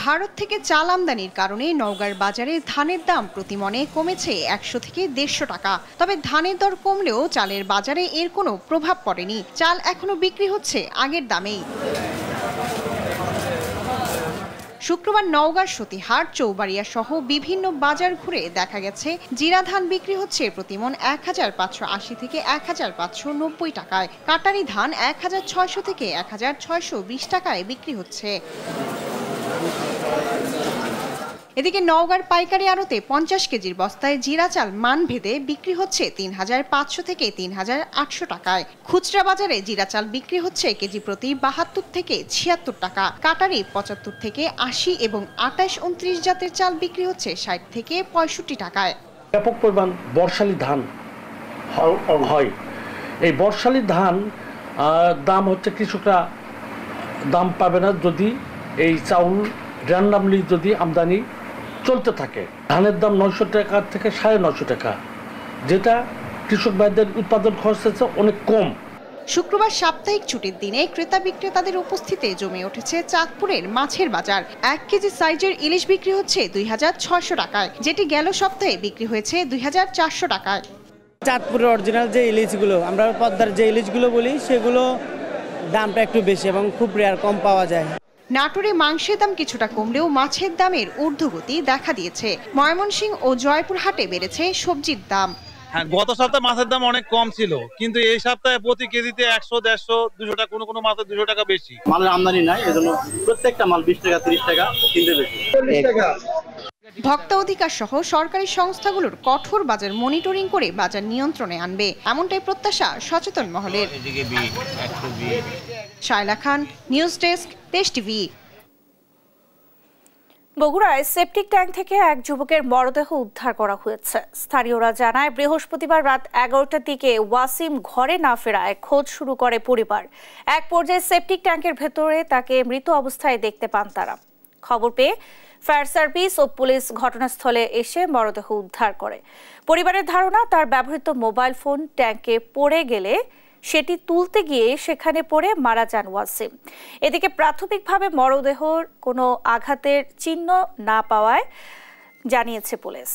ভারত থেকে চাল আমদানির কারণে নওগাঁর বাজারে ধানের দাম প্রতি মণে কমেছে ১০০ থেকে ১৫০ টাকা। তবে ধানের দর কমলেও চালের বাজারে এর কোনো প্রভাব পড়েনি। চাল এখনো বিক্রি হচ্ছে আগের দামেই। শুক্রবার নওগাঁর সতীহাট, চৌবাড়িয়া সহ বিভিন্ন বাজার ঘুরে দেখা গেছে জিরা ধান বিক্রি হচ্ছে প্রতিমণ ১৫৮০ থেকে ১৫৯০ টাকায়। কাটারি ধান ১৬০০ থেকে ১৬২০ টাকায় বিক্রি হচ্ছে। এদিকে নওগাঁর পাইকারি আড়তে ৫০ কেজির বস্তায় জিরা চাল মানভেদে বিক্রি হচ্ছে ৩৫০০ থেকে ৩৮০০ টাকায়। খুচরা বাজারে জিরা চাল বিক্রি হচ্ছে কেজি প্রতি ৭২ থেকে ৭৬ টাকা। কাটারি ৭৫ থেকে ৮০ এবং ২৮-২৯ জাতের চাল বিক্রি হচ্ছে ৬০ থেকে ৬৫ টাকায়। ব্যাপক পরিমাণ বর্ষালি ধান হয়। এই বর্ষালি ধান দাম হচ্ছে কৃষকরা দাম পাবে না যদি এই চাউল র্যান্ডামলি যদি আমদানি চলতে থাকে। ধানের দাম ৯০০ টাকা থেকে ৯৫০ টাকা, যেটা কৃষক ভাইদের উৎপাদন খরচ হচ্ছে অনেক কম। শুক্রবার সাপ্তাহিক ছুটির দিনে ক্রেতা বিক্রেতাদের উপস্থিতিতে জমে উঠেছে চাঁদপুরের মাছের বাজার। ১ কেজি সাইজের ইলিশ বিক্রি হচ্ছে ২৬০০ টাকায়, যেটি গেল সপ্তাহে বিক্রি হয়েছে ২৪০০ টাকায়। চাঁদপুরের অরিজিনাল যে ইলিশগুলো, আমরা পদ্মার যে ইলিশগুলো বলি, সেগুলো দামটা একটু বেশি এবং খুব রেয়ার, কম পাওয়া যায়। নাটোরে মাংসের দাম কিছুটা কমলেও মাছের দামের ঊর্ধ্বগতি দেখা দিয়েছে। ময়মনসিংহ ও জয়পুরহাটে বেড়েছে সবজির দাম। হ্যাঁ, গত সপ্তাহে মাছের দাম অনেক কম ছিল, কিন্তু এই সপ্তাহে প্রতি কেজিতে ১০০, ১৫০, ২০০ টাকা, কোনো মাছের ২০০ টাকা বেশি। মালের আমদানি নাই, এজন্য প্রত্যেকটা মাল ২০ টাকা ৩০ টাকা কিনতে বেশি। ভোক্তা অধিকার সহ সরকারি সংস্থাগুলোর কঠোর বাজার মনিটরিং করে বাজার নিয়ন্ত্রণে আনবে, এমনটাই প্রত্যাশা সচেতন মহলের। শায়লা খান, নিউজ ডেস্ক, দেশ টিভি। বগুড়ায় সেপটিক ট্যাঙ্ক থেকে এক যুবকের মরদেহ উদ্ধার করা হয়েছে। স্থানীয়রা জানায়, বৃহস্পতিবার রাত ১১টার দিকে ওয়াসিম ঘরে না ফেরায় খোঁজ শুরু করে পরিবার। এক পর্যায়ে সেপটিক ট্যাঙ্কের ভেতরে তাকে মৃত অবস্থায় দেখতে পান তারা। খবর পেয়ে ফায়ার সার্ভিস ও পুলিশ ঘটনাস্থলে এসে মরদেহ উদ্ধার করে। পরিবারের ধারণা, তার ব্যবহৃত মোবাইল ফোন ট্যাঙ্কে পড়ে গেলে সেটি তুলতে গিয়ে সেখানে পড়ে মারা যান ওয়াসিম। এদিকে প্রাথমিকভাবে মরদেহর কোনো আঘাতের চিহ্ন না পাওয়ায় জানিয়েছে পুলিশ।